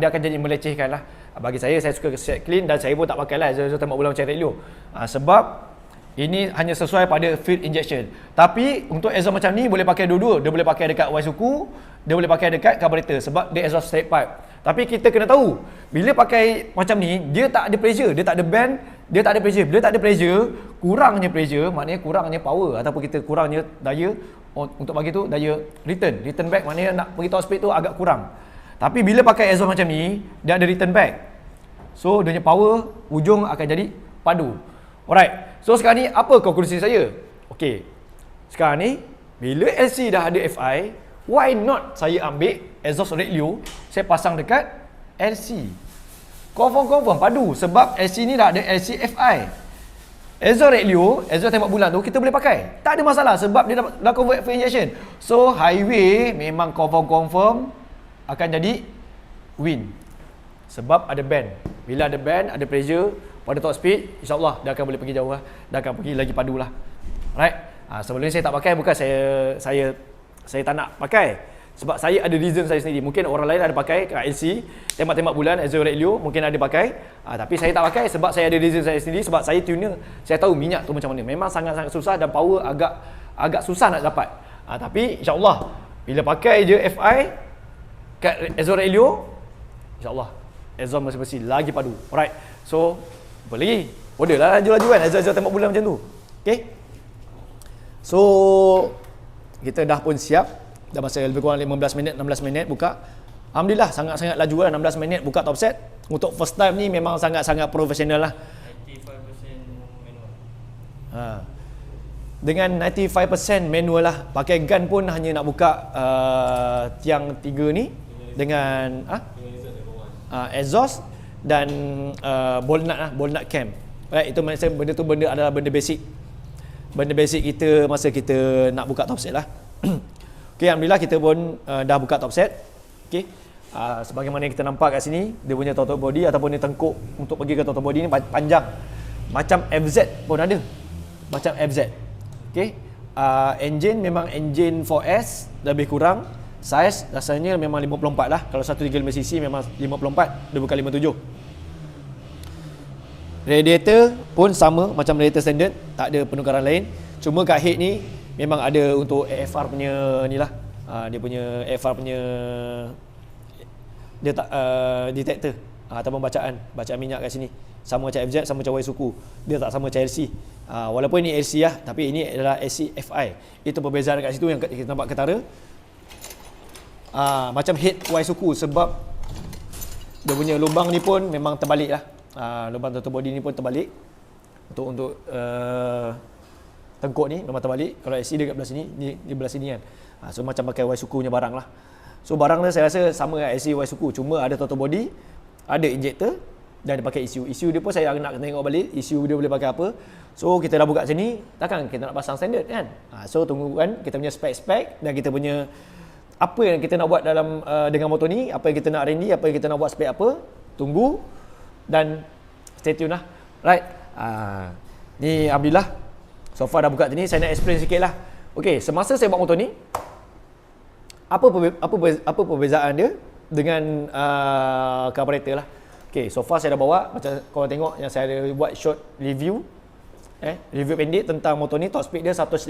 Dia akan jadi melecehkan lah. Bagi saya suka set clean dan saya pun tak pakai lah exhaust tembak bulan macam Relio. Sebab ini hanya sesuai pada fuel injection. Tapi untuk exhaust macam ni boleh pakai dua-dua. Dia boleh pakai dekat Waisuku, dia boleh pakai dekat carburetor sebab dia exhaust straight pipe. Tapi kita kena tahu, bila pakai macam ni, dia tak ada pressure, dia tak ada band, dia tak ada pressure. Bila tak ada pressure, kurangnya pressure, maknanya kurangnya power ataupun kita kurangnya daya untuk bagi tu daya return back, maknanya nak pergi top speed tu agak kurang. Tapi bila pakai exhaust macam ni, dia ada return back. So dia punya power ujung akan jadi padu. Alright. So sekarang ni apa konklusi saya? Okey. Sekarang ni bila LC dah ada FI, why not saya ambil exhaust Relio, saya pasang dekat LC. Confirm padu sebab LC ni dah ada LC FI. Exhaust Relio, exhaust tembak bulan tu kita boleh pakai. Tak ada masalah sebab dia dah convert fuel injection. So highway memang confirm akan jadi win. Sebab ada band. Bila ada band, ada pressure pada top speed, insya-Allah dia akan boleh pergi jauh lah. Dia akan pergi lagi padu lah. Right? Sebelum ni saya tak pakai bukan saya tak nak pakai. Sebab saya ada reason saya sendiri. Mungkin orang lain ada pakai kat LC, tembak-tembak bulan, exhaust Relio, mungkin ada pakai. Tapi saya tak pakai sebab saya ada reason saya sendiri. Sebab saya tuner, saya tahu minyak tu macam mana. Memang sangat-sangat susah dan power agak susah nak dapat. Tapi insya-Allah bila pakai je FI kat exhaust Relio, insya-Allah exhaust bersih-bersih lagi padu. Alright. So apa lagi? Order lah laju-laju kan exhaust tembak bulan macam tu. Okay. So kita dah pun siap. Dah masa lebih kurang 15 minit, 16 minit buka. Alhamdulillah sangat-sangat laju lah, 16 minit buka top set. Untuk first time ni memang sangat-sangat profesional lah. 95% manual. Dengan 95% manual lah. Pakai gun pun hanya nak buka tiang 3 ni dengan exhaust dan ball nut lah, ball nut cam. Right, itu maksudnya benda tu adalah benda basic. Benda basic kita masa kita nak buka top set lah. Okay, alhamdulillah kita pun dah buka top set. Okay, sebagaimana yang kita nampak kat sini, dia punya throttle body ataupun dia tengkuk untuk pergi ke throttle body ni panjang. Macam FZ pun ada. Macam FZ. Okay, engine memang engine 4S lebih kurang. Saiz rasanya memang 54 lah. Kalau 135cc memang 54, dia bukan 57. Radiator pun sama macam radiator standard, tak ada penukaran lain. Cuma kat head ni memang ada untuk AFR punya ni lah. Dia punya AFR punya dia tak detector ataupun bacaan minyak kat sini. Sama macam FZ, sama macam Waisuku. Dia tak sama macam LC. Walaupun ini LC lah, tapi ini adalah LC FI. Itu perbezaan kat situ yang kita nampak ketara. Macam head Waisuku sebab dia punya lubang ni pun memang terbalik lah. Lubang throttle body ni pun terbalik. Untuk tengkuk ni memang terbalik. Kalau LC dia kat belah sini, di belah sini kan. So macam pakai Waisuku punya barang lah. So barang dia saya rasa sama dengan LC Waisuku, cuma ada throttle body, ada injector dan dia pakai ECU. ECU dia pun saya nak tengok balik ECU dia boleh pakai apa. So kita dah buka sini, takkan kita nak pasang standard kan. So tunggu kan kita punya spek-spek dan kita punya apa yang kita nak buat dalam dengan motor ni, apa yang kita nak R&D, apa yang kita nak buat spek apa, tunggu dan stay tune lah. Right. Ni alhamdulillah so far dah buka sini, saya nak explain sikit lah. Okay, semasa saya buat motor ni, apa perbezaan dia dengan carburetor lah. Okay, so far saya dah bawa, macam korang tengok yang saya ada buat short review review pendek tentang motor ni. Top speed dia 115.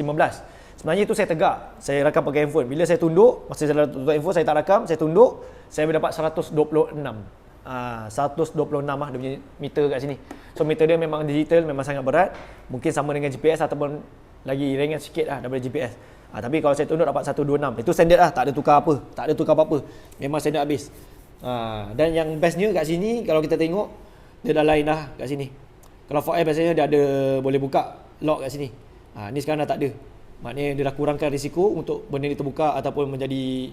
Sebenarnya itu saya tegak, saya rakam pakai handphone. Bila saya tunduk, masa saya tutup handphone saya tak rakam, saya tunduk, saya dapat 126. 126 lah dia punya meter kat sini. So meter dia memang digital, memang sangat berat. Mungkin sama dengan GPS ataupun lagi ringan sikit lah daripada GPS. Tapi kalau saya tunduk dapat 126. Itu standard lah, tak ada tukar apa, tak ada tukar apa-apa. Memang standard habis. Dan yang bestnya kat sini, kalau kita tengok, dia dah lain dah kat sini. Kalau 4S biasanya dia ada boleh buka lock kat sini. Ni sekarang dah tak ada. Maknanya dia dah kurangkan risiko untuk benda ni terbuka ataupun menjadi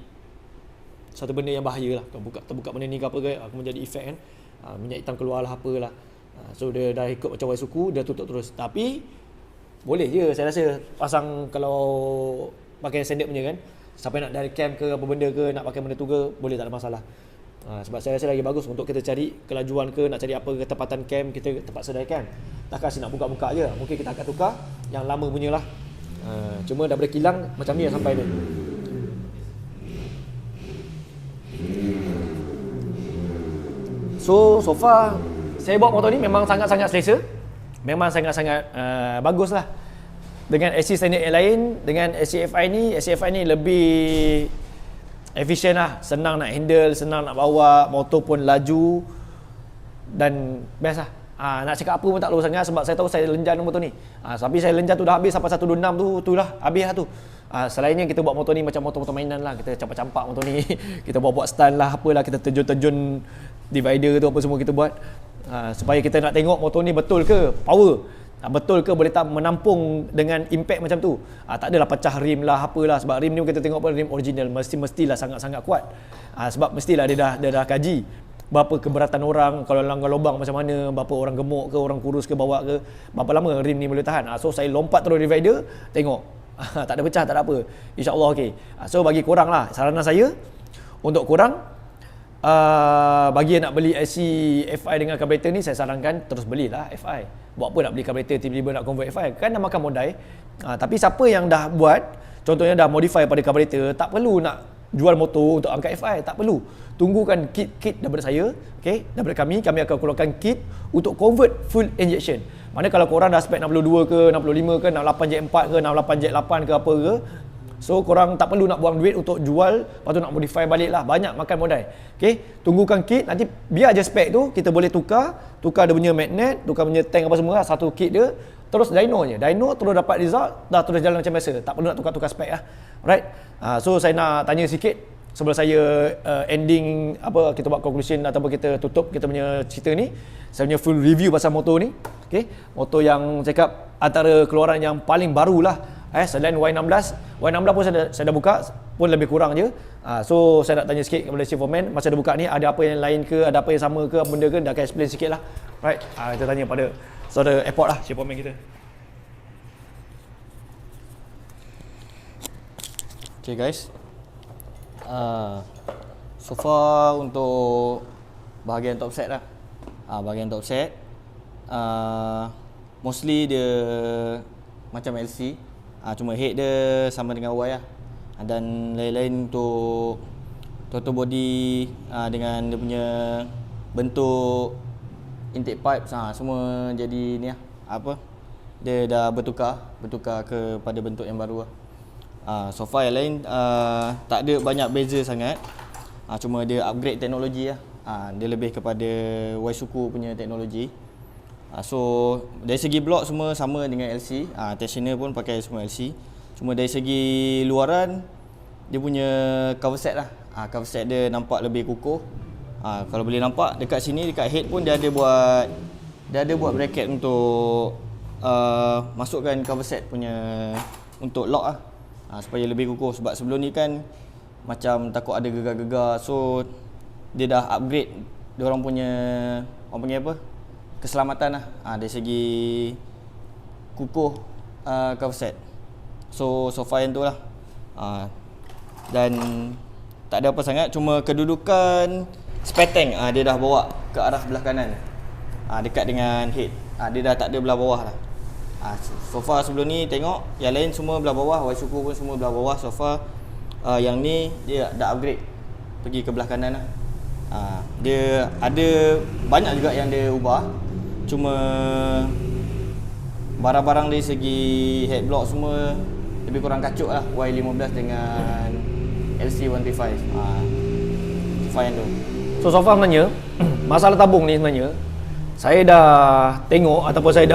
satu benda yang bahaya lah. Kalau terbuka benda ni ke apa ke, akan menjadi efek kan. Minyak hitam keluar lah apalah. So dia dah ikut macam Waisuku, dia tutup terus. Tapi boleh je saya rasa pasang kalau pakai standard punya kan. Siapa nak dari camp ke apa benda ke, nak pakai benda tu ke, boleh, tak ada masalah. Sebab saya rasa lagi bagus untuk kita cari kelajuan ke, nak cari apa ketepatan cam, kita terpaksa dari cam. Takkan asyik nak buka-buka je. Mungkin kita akan tukar yang lama punya lah. Cuma daripada kilang macam ni yang sampai ni. So far saya bawa motor ni memang sangat-sangat selesa. Memang sangat-sangat bagus lah. Dengan SC standard yang lain, dengan SCFI ni lebih efisien lah. Senang nak handle, senang nak bawa, motor pun laju dan best lah. Nak cakap apa pun tak perlu sangat sebab saya tahu saya lenjan motor ni. Tapi saya lenjan tu dah habis sampai 126 tu lah, habis lah tu. Selainnya kita buat motor ni macam motor-motor mainan lah. Kita campak-campak motor ni. Kita buat stand lah, apalah, kita terjun-terjun divider tu apa semua kita buat. Supaya kita nak tengok motor ni betul ke power, betul ke boleh tak menampung dengan impact macam tu. Tak adalah pecah rim lah apalah, sebab rim ni kita tengok pun rim original mestilah sangat-sangat kuat. Sebab mestilah dia dah kaji berapa keberatan orang kalau langgar lubang macam mana, berapa orang gemuk ke, orang kurus ke, bawa ke, berapa lama rim ni boleh tahan. So saya lompat terus divider, tengok tak ada pecah, tak ada apa, insyaAllah okey. So bagi korang lah, saranan saya untuk korang, bagi yang nak beli LC FI dengan carburetor ni, saya sarankan terus belilah FI. Buat apa nak beli carburetor tiba-tiba nak convert FI, kan dah makan modal. Tapi siapa yang dah buat, contohnya dah modify pada carburetor, tak perlu nak jual motor untuk angkat FI, tak perlu. Tunggukan kit daripada saya, okey, daripada kami akan keluarkan kit untuk convert full injection. Mana kalau korang dah spek 62 ke, 65 ke, 68 J4 ke, 68 J8 ke apa ke, so korang tak perlu nak buang duit untuk jual, lepas tu nak modify balik lah, banyak makan modal. Okay, tunggukan kit, nanti biar je spek tu kita boleh tukar dia punya magnet, tukar punya tank apa semua lah, satu kit dia, terus dyno je, dyno terus dapat result, dah terus jalan macam biasa, tak perlu nak tukar-tukar spek lah. Alright, so saya nak tanya sikit, sebelum saya ending apa, kita buat conclusion ataupun kita tutup kita punya cerita ni, saya punya full review pasal motor ni. Okey, motor yang cakap antara keluaran yang paling baru lah. Selain Y16 pun saya dah buka pun lebih kurang je. So saya nak tanya sikit kepada Chief Foreman, masa dah buka ni ada apa yang lain ke, ada apa yang sama ke, apa benda ke, dah akan explain sikit lah. Right, kita tanya pada saudara airport lah, Chief Foreman kita. Okay guys, so far untuk bahagian top set lah, bahagian top set mostly dia macam LC, cuma head dia sama dengan Y lah, dan lain-lain untuk throttle body dengan dia punya bentuk intake pipe semua jadi ni lah, apa, dia dah bertukar kepada bentuk yang baru lah. So far yang lain tak ada banyak beza sangat, cuma dia upgrade teknologi lah, dia lebih kepada Waisuku punya teknologi. So dari segi blok semua sama dengan LC, tensioner pun pakai semua LC, cuma dari segi luaran dia punya cover set lah, cover set dia nampak lebih kukuh. Kalau boleh nampak dekat sini, dekat head pun dia ada buat bracket untuk masukkan cover set punya untuk lock lah, supaya lebih kukuh. Sebab sebelum ni kan macam takut ada gegar-gegar, so dia dah upgrade diorang punya, orang panggil apa, keselamatan lah, dari segi kukuh cover set. So far yang tu lah, dan tak ada apa sangat, cuma kedudukan spare tank dia dah bawa ke arah belah kanan, dekat dengan head, dia dah tak ada belah bawah lah. So far sebelum ni tengok yang lain semua belah bawah, Waisuku pun semua belah bawah. So far yang ni dia dah upgrade pergi ke belah kanan lah. Dia ada banyak juga yang dia ubah, cuma barang-barang dari segi head block semua lebih kurang kacuk lah, Y15 dengan LC135. So far yang tu. So far sebenarnya masalah tabung ni sebenarnya saya dah tengok ataupun saya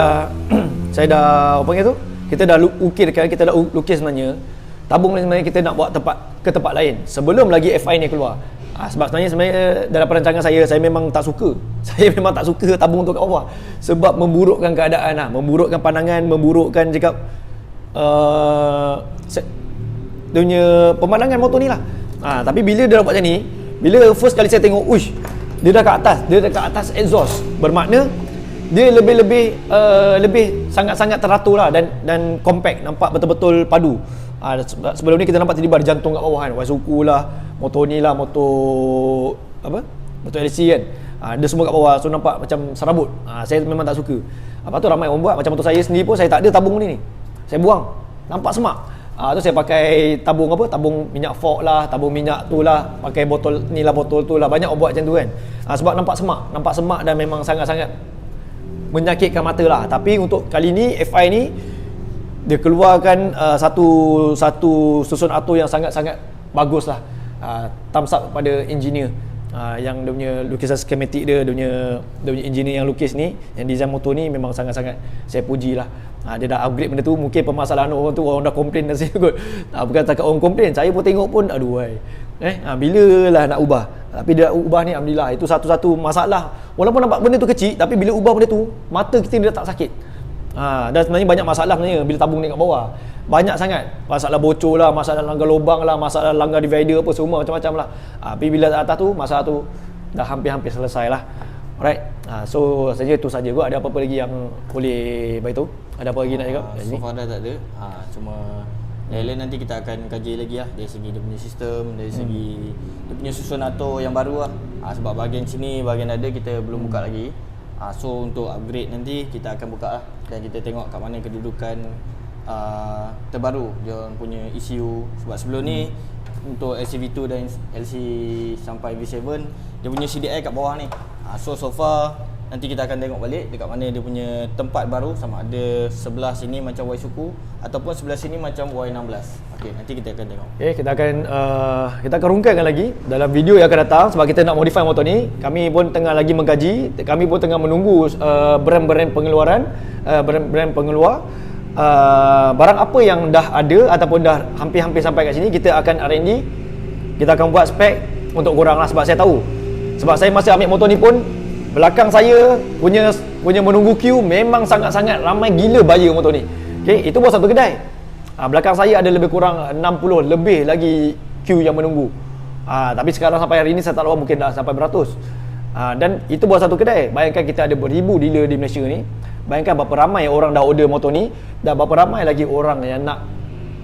dah apa panggil tu, kita dah lukis sebenarnya tabung ni sebenarnya kita nak buat ke tempat lain sebelum lagi FI ni keluar. Sebab sebenarnya dalam perancangan saya memang tak suka. Saya memang tak suka tabung tu kat bawah sebab memburukkan keadaan lah, memburukkan pandangan, memburukkan cakap dia punya pemandangan motor ni lah. Tapi bila dia buat macam ni, bila first kali saya tengok, uish, dia dah kat atas exhaust, bermakna dia lebih sangat-sangat teratur lah, dan compact, nampak betul-betul padu. Sebelum ni kita nampak tiba-tiba ada jantung kat bawah kan, Waisuku lah, motor ni lah, motor LC kan, dia semua kat bawah, so nampak macam serabut. Saya memang tak suka. Lepas tu ramai orang buat, macam motor saya sendiri pun saya tak ada tabung ni, saya buang, nampak semak. Tu saya pakai tabung tabung minyak fork lah, tabung minyak tu lah, pakai botol ni lah, botol tu lah, banyak orang buat macam tu kan. Sebab nampak semak dan memang sangat-sangat menyakitkan mata lah. Tapi untuk kali ni FI ni dia keluarkan satu susun atur yang sangat-sangat bagus lah. Thumbs up kepada engineer yang dia punya lukisan skematik dia punya engineer yang lukis ni, yang design motor ni memang sangat-sangat saya puji lah. Dia dah upgrade benda tu. Mungkin permasalahan orang tu, orang dah komplain dah sini kot. Bukan takat orang komplain, saya pun tengok pun aduh wai. Bila lah nak ubah. Tapi dia ubah ni alhamdulillah. Itu satu-satu masalah. Walaupun nampak benda tu kecil, tapi bila ubah benda tu, mata kita dia tak sakit. Dan sebenarnya banyak masalah sebenarnya bila tabung ni kat bawah. Banyak sangat. Masalah bocor lah, masalah langgar lubang lah, masalah langgar divider apa, semua macam-macam lah. Tapi bila atas tu, masalah tu dah hampir-hampir selesai lah. Alright. So saja tu saja kot. Ada apa-apa lagi yang boleh bagi tahu? Ada apa lagi nak cakap? So far dah tak ada. Cuma lain-lain nanti kita akan kaji lagi lah dari segi dia punya sistem, dari segi dia punya susun atur yang baru lah. Sebab bahagian sini, bahagian dada kita belum buka lagi. So untuk upgrade nanti kita akan buka lah, dan kita tengok kat mana kedudukan terbaru dia punya ECU. Sebab sebelum ni untuk LCV2 dan LC sampai V7 dia punya CDI kat bawah ni. So far nanti kita akan tengok balik dekat mana dia punya tempat baru, sama ada sebelah sini macam Waisuku ataupun sebelah sini macam Y16. Okey, nanti kita akan tengok. Okey, kita akan rungkaikan lagi dalam video yang akan datang sebab kita nak modify motor ni. Kami pun tengah lagi mengkaji, kami pun tengah menunggu brand-brand pengeluaran, brand pengeluar. Barang apa yang dah ada ataupun dah hampir-hampir sampai kat sini, kita akan R&D kita akan buat spek untuk korang lah, sebab saya tahu. Sebab saya masa ambil motor ni pun, belakang saya punya menunggu queue memang sangat-sangat ramai gila buyer motor ni. Okay, itu baru satu kedai. Belakang saya ada lebih kurang 60 lebih lagi queue yang menunggu. Tapi sekarang sampai hari ini saya tak tahu, mungkin dah sampai beratus. Dan itu baru satu kedai. Bayangkan kita ada beribu dealer di Malaysia ni. Bayangkan berapa ramai orang dah order motor ni, dan berapa ramai lagi orang yang nak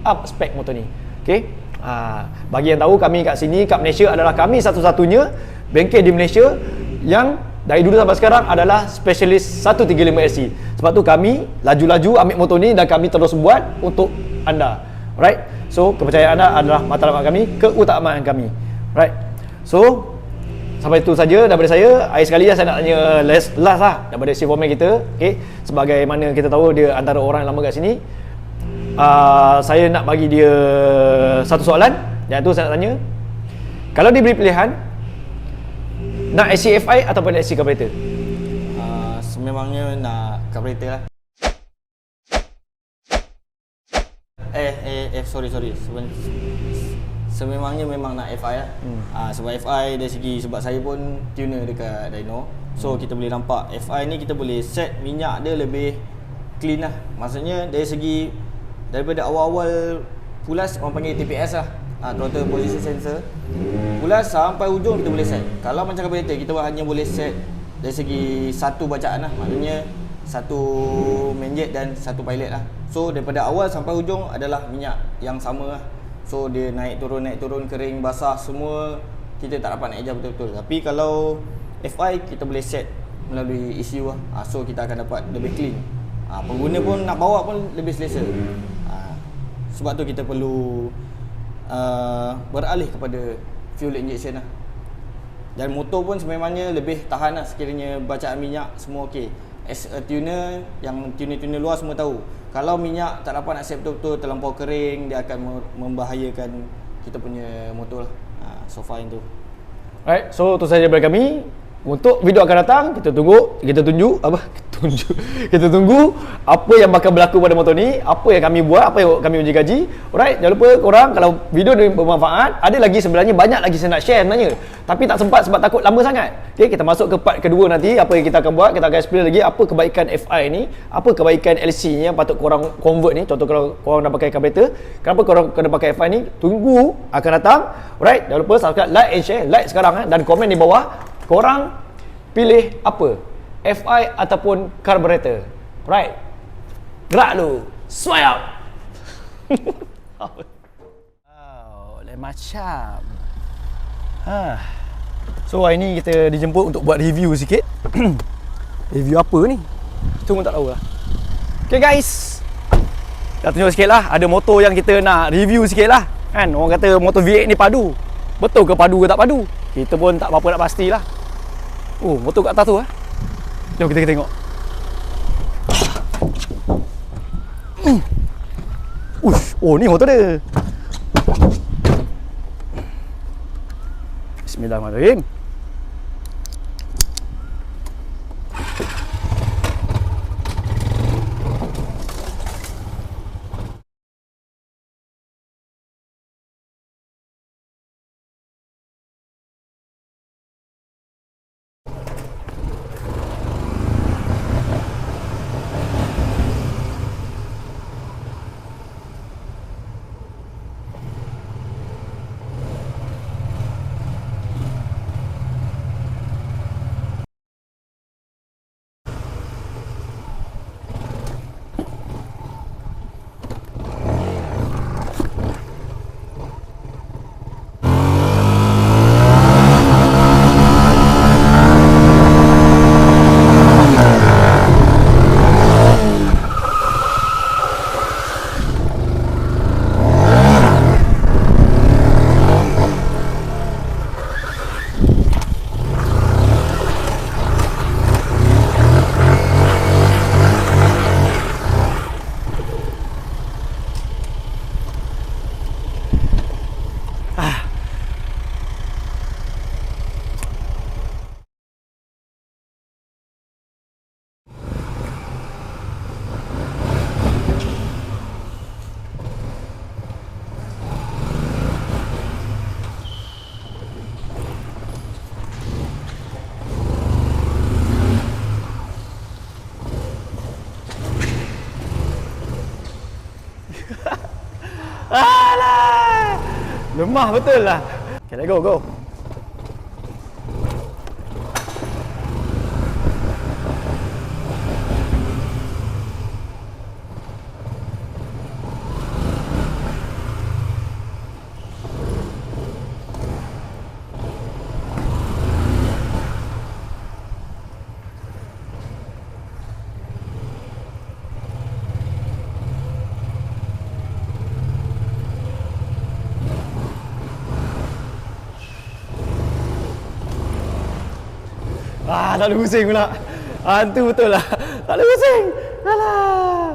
up spek motor ni. Okay, bagi yang tahu, kami kat sini, kat Malaysia adalah kami satu-satunya bengkel di Malaysia yang dari dulu sampai sekarang adalah specialist 135SC. Sebab tu kami laju-laju ambil motor ni dan kami terus buat untuk anda. Right? So, kepercayaan anda adalah matlamat kami, keutamaan kami. Right? So, sampai itu saja daripada saya. Akhir sekali saya nak tanya last lah daripada si foreman kita. Okay? Sebagaimana kita tahu dia antara orang yang lama kat sini. Saya nak bagi dia satu soalan. Yang tu saya nak tanya, kalau diberi pilihan, nak SCFI ataupun SC carburetor? Sememangnya nak carburetor lah. Sorry. Sememangnya memang nak FI lah. Sebab FI dari segi, sebab saya pun tuner dekat dyno. So kita boleh nampak FI ni kita boleh set minyak dia lebih clean lah. Maksudnya dari segi, daripada awal-awal pulas, orang panggil TPS lah, throttle position sensor, pulas sampai ujung kita boleh set. Kalau macam carburetor, kita hanya boleh set dari segi satu bacaan lah. Maknanya satu main jet dan satu pilot lah. So daripada awal sampai ujung adalah minyak yang sama lah. So dia naik turun, kering, basah, semua kita tak dapat nak ejar betul-betul. Tapi kalau FI kita boleh set melalui ECU lah. So kita akan dapat lebih clean. Pengguna pun nak bawa pun lebih selesa. Sebab tu kita perlu beralih kepada fuel injection lah. Dan motor pun sememangnya lebih tahan lah sekiranya bacaan minyak semua okey. As a tuner, yang tuner-tuner luar semua tahu, kalau minyak tak dapat nak set betul-betul, terlampau kering, dia akan membahayakan kita punya motor lah. So far yang tu. Alright, so itu saja daripada kami. Untuk video akan datang, kita tunggu apa yang bakal berlaku pada motor ni, apa yang kami buat, apa yang kami uji gaji. Alright, jangan lupa korang, kalau video ni bermanfaat, ada lagi sebenarnya banyak lagi saya nak share sebenarnya, tapi tak sempat sebab takut lama sangat. Okay, kita masuk ke part kedua nanti, apa yang kita akan buat, kita akan explain lagi apa kebaikan FI ni, apa kebaikan LC ni yang patut korang convert ni. Contoh kalau korang dah pakai carburetor, kenapa korang kena pakai FI ni, tunggu akan datang. Alright, jangan lupa subscribe, like and share, like sekarang dan komen di bawah. Korang pilih apa? FI ataupun carburetor? Right. Gerak lu. Swap. Lain macam. So hari ni kita dijemput untuk buat review sikit. Review apa ni? Itu pun tak tahu lah. Okay guys, dah tunjuk sikit lah. Ada motor yang kita nak review sikit lah. Kan orang kata motor V8 ni padu. Betul ke padu ke tak padu? Kita pun tak apa-apa nak pastilah. Oh, motor kat atas tu Jom kita tengok. Oh, ni motor dia. Bismillahirrahmanirrahim. Lemah betul lah. Okay, let's go. Tak ada pusing pula. Hantu betul lah. Tak ada pusing. Alah.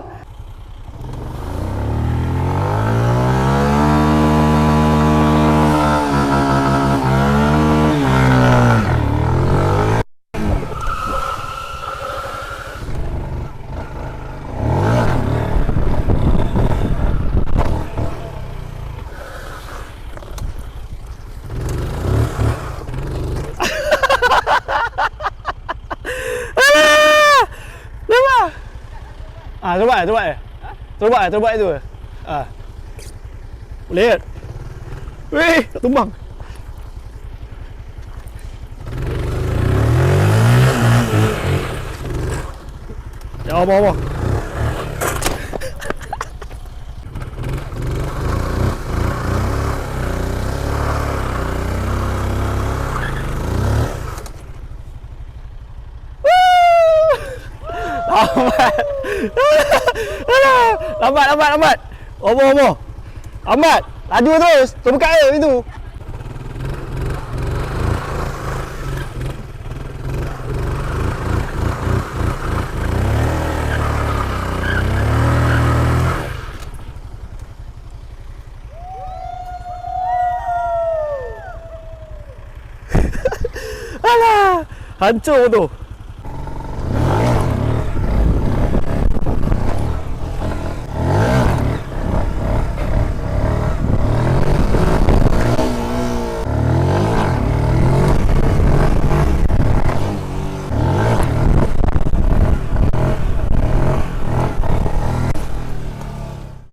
Terbuat itu. Boleh. Weh, tak tumbang. Ya Allah. Lambat. Obo. Lambat. Laju terus. Terbuka air itu. Alah, hancur tu.